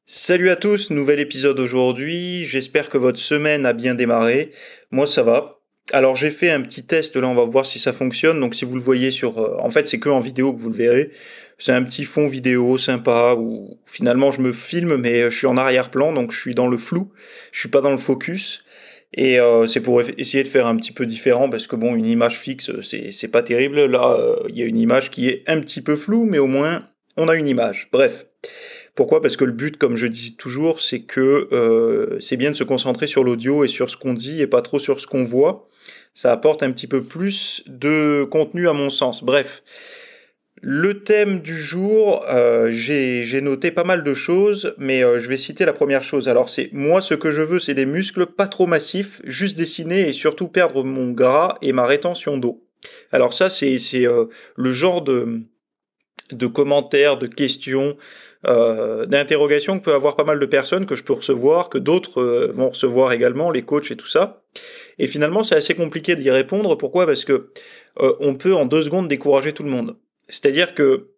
Salut à tous, nouvel épisode aujourd'hui. J'espère que votre semaine a bien démarré. Moi, ça va. Alors, j'ai fait un petit test là, on va voir si ça fonctionne. Donc, si vous le voyez en fait, c'est que en vidéo que vous le verrez. C'est un petit fond vidéo sympa où finalement je me filme, mais je suis en arrière-plan, donc je suis dans le flou. Je suis pas dans le focus. Et c'est pour essayer de faire un petit peu différent parce que bon, une image fixe, c'est pas terrible. Là, il y a une image qui est un petit peu floue, mais au moins on a une image. Bref. Pourquoi? Parce que le but, comme je dis toujours, c'est que c'est bien de se concentrer sur l'audio et sur ce qu'on dit et pas trop sur ce qu'on voit. Ça apporte un petit peu plus de contenu à mon sens. Bref, le thème du jour, j'ai noté pas mal de choses, mais je vais citer la première chose. Alors c'est moi ce que je veux, c'est des muscles pas trop massifs, juste dessinés et surtout perdre mon gras et ma rétention d'eau. Alors ça c'est le genre de commentaires, de questions, d'interrogations que peut avoir pas mal de personnes, que je peux recevoir, que d'autres vont recevoir également, les coachs et tout ça. Et finalement, c'est assez compliqué d'y répondre. Pourquoi? Parce que on peut en 2 secondes décourager tout le monde. C'est-à-dire que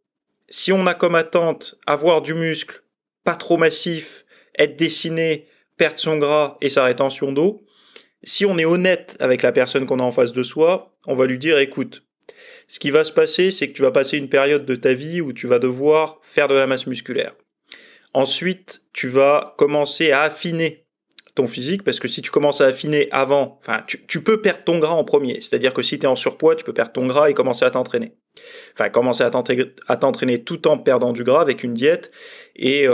si on a comme attente avoir du muscle, pas trop massif, être dessiné, perdre son gras et sa rétention d'eau, si on est honnête avec la personne qu'on a en face de soi, on va lui dire écoute, ce qui va se passer, c'est que tu vas passer une période de ta vie où tu vas devoir faire de la masse musculaire. Ensuite, tu vas commencer à affiner ton physique, parce que si tu commences à affiner avant, enfin, tu peux perdre ton gras en premier. C'est-à-dire que si tu es en surpoids, tu peux perdre ton gras et commencer à t'entraîner. Enfin, commencer à t'entraîner tout en perdant du gras avec une diète et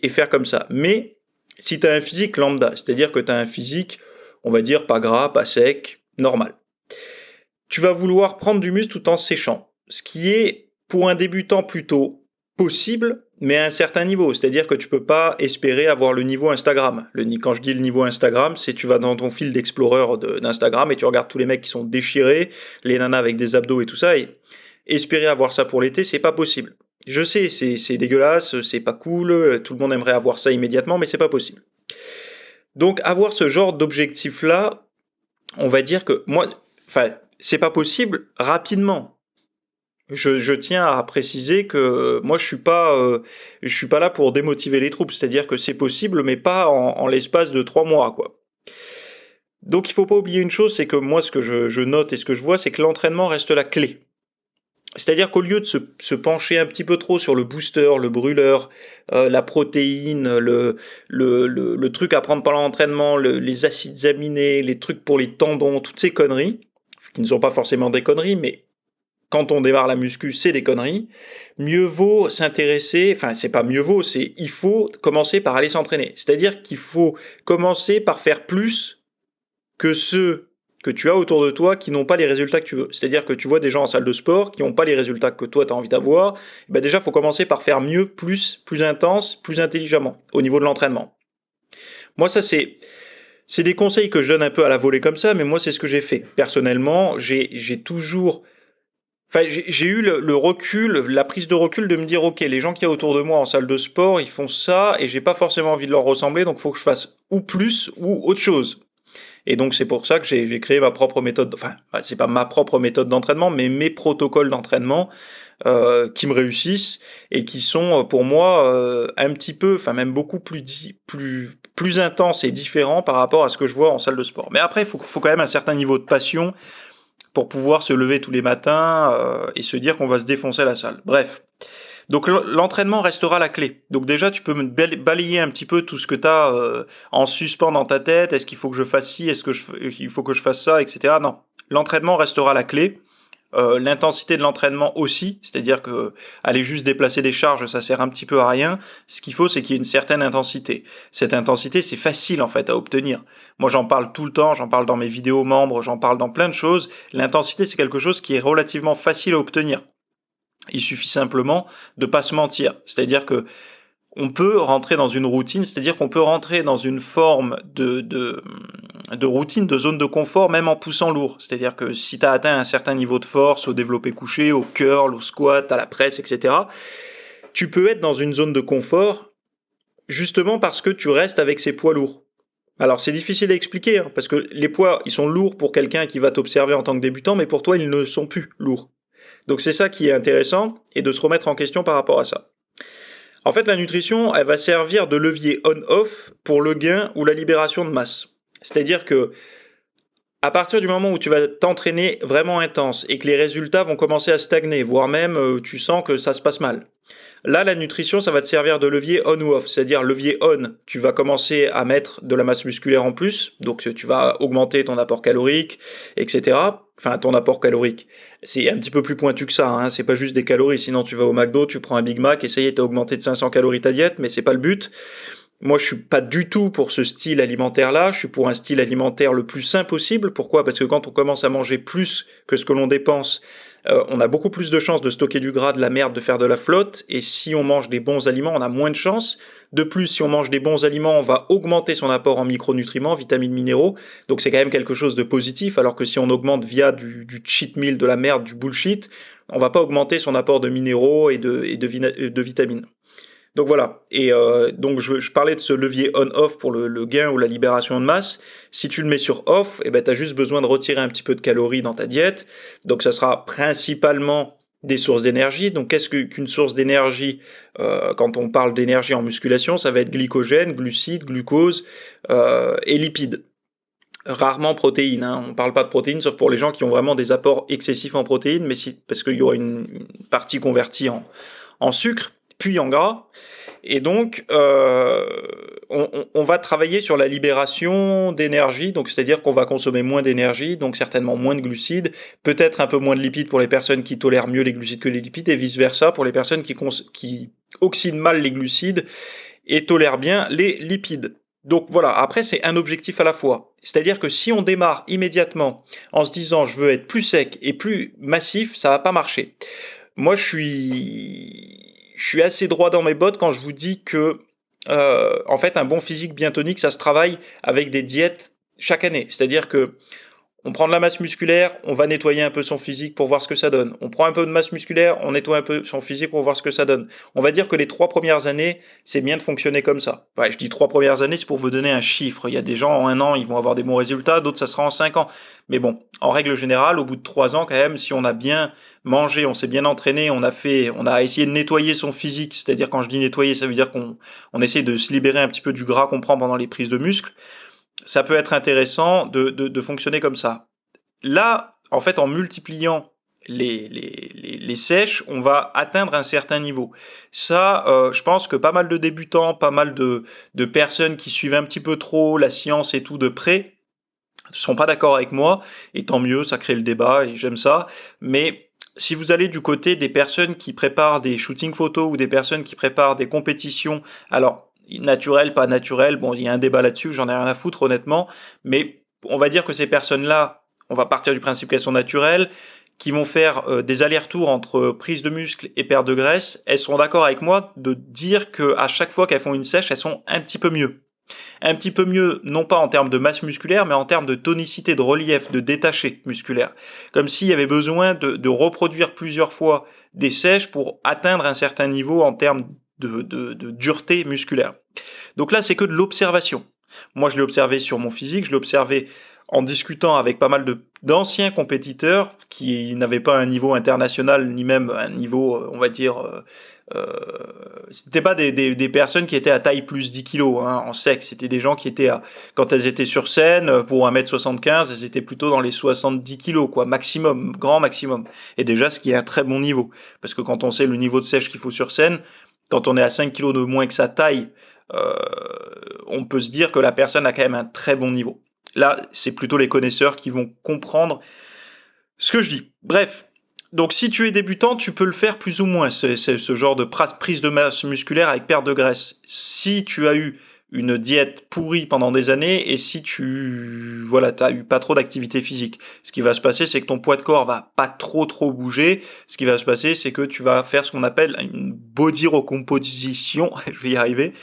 faire comme ça. Mais si tu as un physique lambda, c'est-à-dire que tu as un physique, on va dire, pas gras, pas sec, normal, tu vas vouloir prendre du muscle tout en séchant, ce qui est pour un débutant plutôt possible, mais à un certain niveau. C'est-à-dire que tu peux pas espérer avoir le niveau Instagram. Quand je dis le niveau Instagram, c'est tu vas dans ton fil d'Explorer d'Instagram et tu regardes tous les mecs qui sont déchirés, les nanas avec des abdos et tout ça, et espérer avoir ça pour l'été, c'est pas possible. Je sais, c'est dégueulasse, c'est pas cool, tout le monde aimerait avoir ça immédiatement, mais c'est pas possible. Donc avoir ce genre d'objectif-là, on va dire que moi, enfin, c'est pas possible rapidement. Je tiens à préciser que moi je suis pas là pour démotiver les troupes, c'est-à-dire que c'est possible, mais pas en l'espace de 3 mois, quoi. Donc il faut pas oublier une chose, c'est que moi ce que je note et ce que je vois, c'est que l'entraînement reste la clé. C'est-à-dire qu'au lieu de se pencher un petit peu trop sur le booster, le brûleur, la protéine, le truc à prendre pendant l'entraînement, les acides aminés, les trucs pour les tendons, toutes ces conneries, qui ne sont pas forcément des conneries, mais quand on démarre la muscu, c'est des conneries. Mieux vaut s'intéresser, enfin c'est pas mieux vaut, c'est il faut commencer par aller s'entraîner. C'est-à-dire qu'il faut commencer par faire plus que ceux que tu as autour de toi qui n'ont pas les résultats que tu veux. C'est-à-dire que tu vois des gens en salle de sport qui n'ont pas les résultats que toi tu as envie d'avoir. Ben déjà, il faut commencer par faire mieux, plus intense, plus intelligemment au niveau de l'entraînement. Moi, ça c'est des conseils que je donne un peu à la volée comme ça, mais moi c'est ce que j'ai fait. Personnellement, j'ai toujours enfin, j'ai eu le recul, la prise de recul de me dire, ok, les gens qu'il y a autour de moi en salle de sport, ils font ça, et j'ai pas forcément envie de leur ressembler, donc il faut que je fasse ou plus ou autre chose. Et donc c'est pour ça que j'ai créé ma propre méthode, enfin, c'est pas ma propre méthode d'entraînement, mais mes protocoles d'entraînement qui me réussissent et qui sont pour moi un petit peu, enfin même beaucoup plus intenses et différents par rapport à ce que je vois en salle de sport. Mais après, faut quand même un certain niveau de passion pour pouvoir se lever tous les matins et se dire qu'on va se défoncer à la salle. Bref. Donc l'entraînement restera la clé. Donc déjà, tu peux me balayer un petit peu tout ce que tu as en suspens dans ta tête. Est-ce qu'il faut que je fasse ci? Il faut que je fasse ça, etc. Non. L'entraînement restera la clé. L'intensité de l'entraînement aussi, c'est-à-dire que aller juste déplacer des charges, ça sert un petit peu à rien. Ce qu'il faut, c'est qu'il y ait une certaine intensité. Cette intensité, c'est facile en fait à obtenir. Moi, j'en parle tout le temps, j'en parle dans mes vidéos membres, j'en parle dans plein de choses. L'intensité, c'est quelque chose qui est relativement facile à obtenir. Il suffit simplement de pas se mentir. C'est-à-dire que on peut rentrer dans une routine, c'est-à-dire qu'on peut rentrer dans une forme de routine, de zone de confort, même en poussant lourd. C'est-à-dire que si tu as atteint un certain niveau de force au développé couché, au curl, au squat, à la presse, etc., tu peux être dans une zone de confort justement parce que tu restes avec ces poids lourds. Alors c'est difficile à expliquer, hein, parce que les poids, ils sont lourds pour quelqu'un qui va t'observer en tant que débutant, mais pour toi, ils ne sont plus lourds. Donc c'est ça qui est intéressant, et de se remettre en question par rapport à ça. En fait, la nutrition, elle va servir de levier on-off pour le gain ou la libération de masse. C'est-à-dire que à partir du moment où tu vas t'entraîner vraiment intense et que les résultats vont commencer à stagner, voire même tu sens que ça se passe mal. Là, la nutrition, ça va te servir de levier on ou off, c'est-à-dire levier on, tu vas commencer à mettre de la masse musculaire en plus, donc tu vas augmenter ton apport calorique, etc. Enfin, ton apport calorique, c'est un petit peu plus pointu que ça, hein. C'est pas juste des calories, sinon tu vas au McDo, tu prends un Big Mac, et ça y est, t'as augmenté de 500 calories ta diète, mais c'est pas le but. Moi, je suis pas du tout pour ce style alimentaire-là. Je suis pour un style alimentaire le plus sain possible. Pourquoi ? Parce que quand on commence à manger plus que ce que l'on dépense, on a beaucoup plus de chances de stocker du gras, de la merde, de faire de la flotte. Et si on mange des bons aliments, on a moins de chances. De plus, si on mange des bons aliments, on va augmenter son apport en micronutriments, vitamines, minéraux. Donc c'est quand même quelque chose de positif. Alors que si on augmente via du cheat meal, de la merde, du bullshit, on va pas augmenter son apport de minéraux et de vitamines. Donc voilà, et donc je parlais de ce levier on-off pour le gain ou la libération de masse. Si tu le mets sur off, eh ben, tu as juste besoin de retirer un petit peu de calories dans ta diète. Donc ça sera principalement des sources d'énergie. Donc qu'est-ce qu'une source d'énergie quand on parle d'énergie en musculation? Ça va être glycogène, glucides, glucose et lipides. Rarement protéines, hein. On ne parle pas de protéines, sauf pour les gens qui ont vraiment des apports excessifs en protéines, mais parce qu'il y aura une partie convertie en sucre, puis en gras. Et donc, on va travailler sur la libération d'énergie, donc c'est-à-dire qu'on va consommer moins d'énergie, donc certainement moins de glucides, peut-être un peu moins de lipides pour les personnes qui tolèrent mieux les glucides que les lipides, et vice-versa pour les personnes qui oxydent mal les glucides et tolèrent bien les lipides. Donc voilà, après c'est un objectif à la fois. C'est-à-dire que si on démarre immédiatement en se disant je veux être plus sec et plus massif, ça va pas marcher. Moi je suis assez droit dans mes bottes quand je vous dis que en fait un bon physique bien tonique ça se travaille avec des diètes chaque année. C'est-à-dire que on prend de la masse musculaire, on va nettoyer un peu son physique pour voir ce que ça donne. On prend un peu de masse musculaire, on nettoie un peu son physique pour voir ce que ça donne. On va dire que les 3 premières années, c'est bien de fonctionner comme ça. Ouais, je dis 3 premières années, c'est pour vous donner un chiffre. Il y a des gens en 1 an, ils vont avoir des bons résultats, d'autres ça sera en 5 ans. Mais bon, en règle générale, au bout de 3 ans quand même, si on a bien mangé, on s'est bien entraîné, on a essayé de nettoyer son physique, c'est-à-dire quand je dis nettoyer, ça veut dire qu'on essaie de se libérer un petit peu du gras qu'on prend pendant les prises de muscles. Ça peut être intéressant de fonctionner comme ça. Là, en fait, en multipliant les sèches, on va atteindre un certain niveau. Ça, je pense que pas mal de débutants, pas mal de personnes qui suivent un petit peu trop la science et tout de près, ne sont pas d'accord avec moi, et tant mieux, ça crée le débat, et j'aime ça, mais si vous allez du côté des personnes qui préparent des shootings photos ou des personnes qui préparent des compétitions, alors naturel, pas naturel, bon, il y a un débat là-dessus, j'en ai rien à foutre honnêtement, mais on va dire que ces personnes-là, on va partir du principe qu'elles sont naturelles, qui vont faire des allers-retours entre prise de muscle et perte de graisse, elles seront d'accord avec moi de dire qu'à chaque fois qu'elles font une sèche, elles sont un petit peu mieux. Un petit peu mieux, non pas en termes de masse musculaire, mais en termes de tonicité, de relief, de détaché musculaire. Comme s'il y avait besoin de reproduire plusieurs fois des sèches pour atteindre un certain niveau en termes de dureté musculaire. Donc là, c'est que de l'observation. Moi, je l'ai observé sur mon physique, je l'ai observé en discutant avec pas mal d'anciens compétiteurs qui n'avaient pas un niveau international, ni même un niveau, on va dire, c'était pas des personnes qui étaient à taille plus 10 kilos hein, en sec, c'était des gens qui étaient quand elles étaient sur scène, pour 1m75, elles étaient plutôt dans les 70 kilos, quoi, maximum, grand maximum. Et déjà, ce qui est un très bon niveau. Parce que quand on sait le niveau de sèche qu'il faut sur scène, quand on est à 5 kilos de moins que sa taille, on peut se dire que la personne a quand même un très bon niveau. Là, c'est plutôt les connaisseurs qui vont comprendre ce que je dis. Bref, donc si tu es débutant, tu peux le faire plus ou moins, c'est ce genre de prise de masse musculaire avec perte de graisse. Si tu as eu une diète pourrie pendant des années et si t'as eu pas trop d'activité physique, ce qui va se passer, c'est que ton poids de corps va pas trop bouger. Ce qui va se passer, c'est que tu vas faire ce qu'on appelle une body recomposition. Je vais y arriver.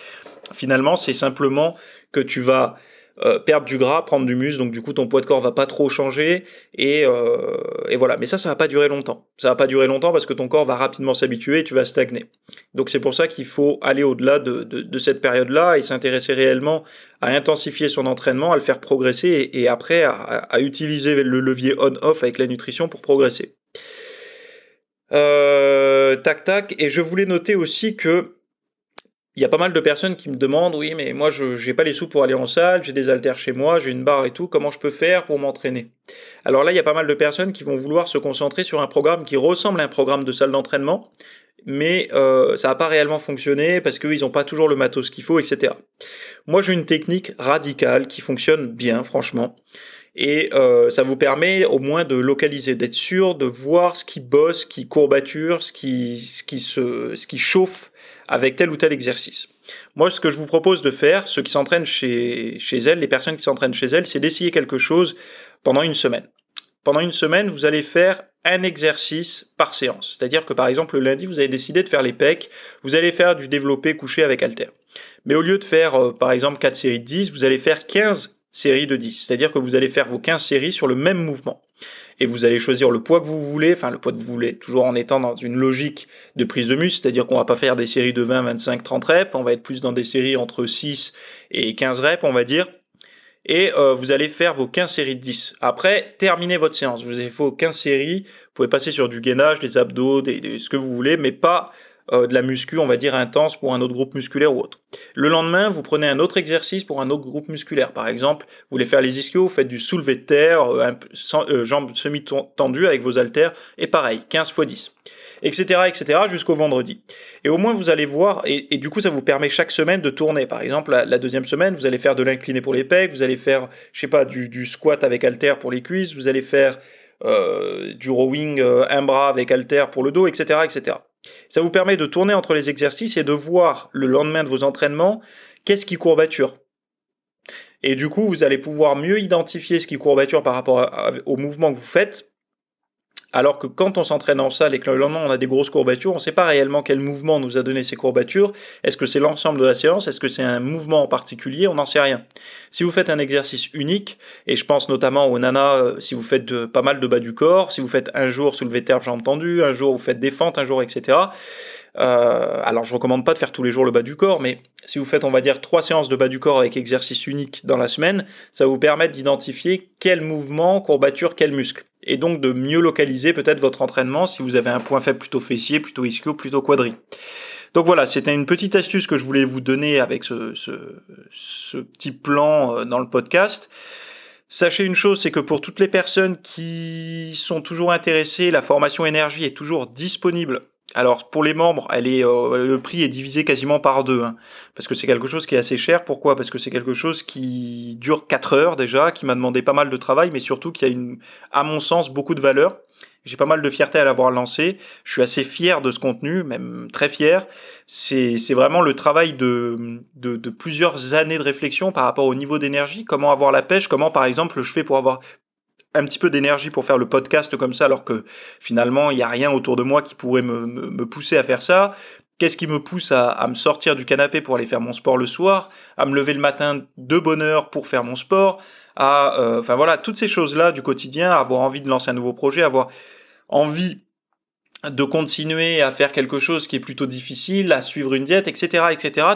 Finalement, c'est simplement que tu vas perdre du gras, prendre du muscle, donc du coup ton poids de corps va pas trop changer et voilà. Mais ça va pas durer longtemps. Ça va pas durer longtemps parce que ton corps va rapidement s'habituer et tu vas stagner. Donc c'est pour ça qu'il faut aller au-delà de cette période-là et s'intéresser réellement à intensifier son entraînement, à le faire progresser et après à utiliser le levier on-off avec la nutrition pour progresser. Tac. Et je voulais noter aussi que il y a pas mal de personnes qui me demandent: «Oui, mais moi je j'ai pas les sous pour aller en salle, j'ai des haltères chez moi, j'ai une barre et tout, comment je peux faire pour m'entraîner?» Alors là, il y a pas mal de personnes qui vont vouloir se concentrer sur un programme qui ressemble à un programme de salle d'entraînement, mais ça va pas réellement fonctionner parce qu'ils ont pas toujours le matos qu'il faut et cetera. Moi, j'ai une technique radicale qui fonctionne bien franchement et ça vous permet au moins de localiser, d'être sûr de voir ce qui bosse, ce qui courbature, ce qui chauffe avec tel ou tel exercice. Moi, ce que je vous propose de faire, ceux qui s'entraînent chez elles, les personnes qui s'entraînent chez elles, c'est d'essayer quelque chose pendant une semaine. Pendant une semaine, vous allez faire un exercice par séance. C'est-à-dire que par exemple, le lundi, vous avez décidé de faire les pecs, vous allez faire du développé couché avec haltère. Mais au lieu de faire, par exemple, 4 séries de 10, vous allez faire 15 séries de 10. C'est-à-dire que vous allez faire vos 15 séries sur le même mouvement. Et vous allez choisir le poids que vous voulez, enfin le poids que vous voulez, toujours en étant dans une logique de prise de muscle, c'est-à-dire qu'on va pas faire des séries de 20, 25, 30 reps, on va être plus dans des séries entre 6 et 15 reps, on va dire. Et vous allez faire vos 15 séries de 10. Après, terminez votre séance. Vous avez fait vos 15 séries, vous pouvez passer sur du gainage, des abdos, ce que vous voulez, mais pas de la muscu, on va dire, intense pour un autre groupe musculaire ou autre. Le lendemain, vous prenez un autre exercice pour un autre groupe musculaire. Par exemple, vous voulez faire les ischios, vous faites du soulevé de terre, jambes semi-tendues avec vos haltères, et pareil, 15 x 10, etc., jusqu'au vendredi. Et au moins, vous allez voir, et du coup, ça vous permet chaque semaine de tourner. Par exemple, la deuxième semaine, vous allez faire de l'incliné pour les pecs, vous allez faire, je sais pas, du squat avec haltère pour les cuisses, vous allez faire du rowing, un bras avec haltère pour le dos, etc. Ça vous permet de tourner entre les exercices et de voir le lendemain de vos entraînements qu'est-ce qui courbature. Et du coup, vous allez pouvoir mieux identifier ce qui courbature par rapport au mouvement que vous faites. Alors que quand on s'entraîne en salle et que le lendemain on a des grosses courbatures, on ne sait pas réellement quel mouvement nous a donné ces courbatures. Est-ce que c'est l'ensemble de la séance? Est-ce que c'est un mouvement en particulier? On n'en sait rien. Si vous faites un exercice unique, et je pense notamment aux nanas, si vous faites pas mal de bas du corps, si vous faites un jour soulevé de terre jambes tendues, un jour vous faites des fentes, un jour etc. Alors je recommande pas de faire tous les jours le bas du corps, mais si vous faites, on va dire, 3 séances de bas du corps avec exercice unique dans la semaine, ça va vous permettre d'identifier quel mouvement, courbature, quel muscle. Et donc de mieux localiser peut-être votre entraînement si vous avez un point faible plutôt fessier, plutôt ischio, plutôt quadri. Donc voilà, c'était une petite astuce que je voulais vous donner avec ce petit plan dans le podcast. Sachez une chose, c'est que pour toutes les personnes qui sont toujours intéressées, la formation énergie est toujours disponible. Alors pour les membres, le prix est divisé quasiment par 2, hein, parce que c'est quelque chose qui est assez cher. Pourquoi? Parce que c'est quelque chose qui dure 4 heures déjà, qui m'a demandé pas mal de travail, mais surtout qui a à mon sens, beaucoup de valeur. J'ai pas mal de fierté à l'avoir lancé. Je suis assez fier de ce contenu, même très fier. C'est vraiment le travail de plusieurs années de réflexion par rapport au niveau d'énergie. Comment avoir la pêche? Comment, par exemple, je fais pour avoir un petit peu d'énergie pour faire le podcast comme ça, alors que finalement, il n'y a rien autour de moi qui pourrait me pousser à faire ça. Qu'est-ce qui me pousse à me sortir du canapé pour aller faire mon sport le soir, à me lever le matin de bonne heure pour faire mon sport, enfin voilà, toutes ces choses-là du quotidien, avoir envie de lancer un nouveau projet, avoir envie de continuer à faire quelque chose qui est plutôt difficile, à suivre une diète, etc.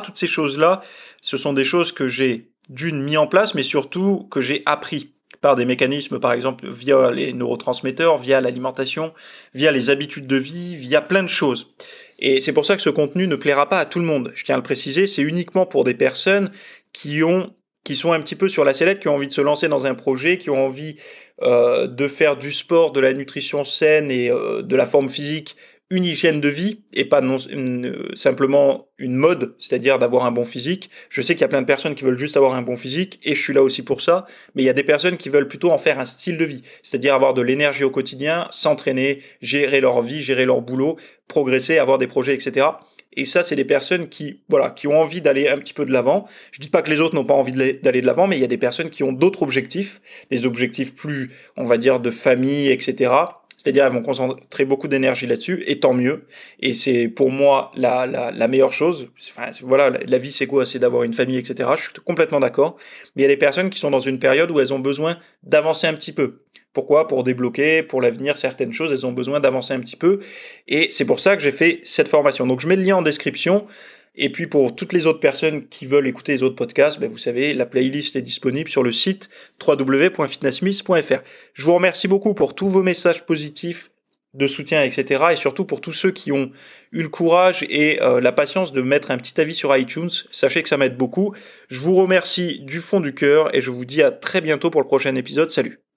Toutes ces choses-là, ce sont des choses que j'ai mis en place, mais surtout que j'ai appris par des mécanismes, par exemple, via les neurotransmetteurs, via l'alimentation, via les habitudes de vie, via plein de choses. Et c'est pour ça que ce contenu ne plaira pas à tout le monde. Je tiens à le préciser, c'est uniquement pour des personnes qui sont un petit peu sur la sellette, qui ont envie de se lancer dans un projet, qui ont envie de faire du sport, de la nutrition saine et de la forme physique une hygiène de vie et pas simplement une mode, c'est-à-dire d'avoir un bon physique. Je sais qu'il y a plein de personnes qui veulent juste avoir un bon physique et je suis là aussi pour ça, mais il y a des personnes qui veulent plutôt en faire un style de vie, c'est-à-dire avoir de l'énergie au quotidien, s'entraîner, gérer leur vie, gérer leur boulot, progresser, avoir des projets, etc. Et ça, c'est des personnes qui ont envie d'aller un petit peu de l'avant. Je dis pas que les autres n'ont pas envie d'aller de l'avant, mais il y a des personnes qui ont d'autres objectifs, des objectifs plus, on va dire, de famille, etc. C'est-à-dire, elles vont concentrer beaucoup d'énergie là-dessus, et tant mieux. Et c'est pour moi la meilleure chose. Enfin, voilà, la vie, c'est quoi? C'est d'avoir une famille, etc. Je suis complètement d'accord. Mais il y a des personnes qui sont dans une période où elles ont besoin d'avancer un petit peu. Pourquoi? Pour débloquer, pour l'avenir, certaines choses, elles ont besoin d'avancer un petit peu. Et c'est pour ça que j'ai fait cette formation. Donc, je mets le lien en description. Et puis pour toutes les autres personnes qui veulent écouter les autres podcasts, vous savez, la playlist est disponible sur le site www.fitnessmiss.fr. Je vous remercie beaucoup pour tous vos messages positifs de soutien, etc. Et surtout pour tous ceux qui ont eu le courage et la patience de mettre un petit avis sur iTunes. Sachez que ça m'aide beaucoup. Je vous remercie du fond du cœur et je vous dis à très bientôt pour le prochain épisode. Salut!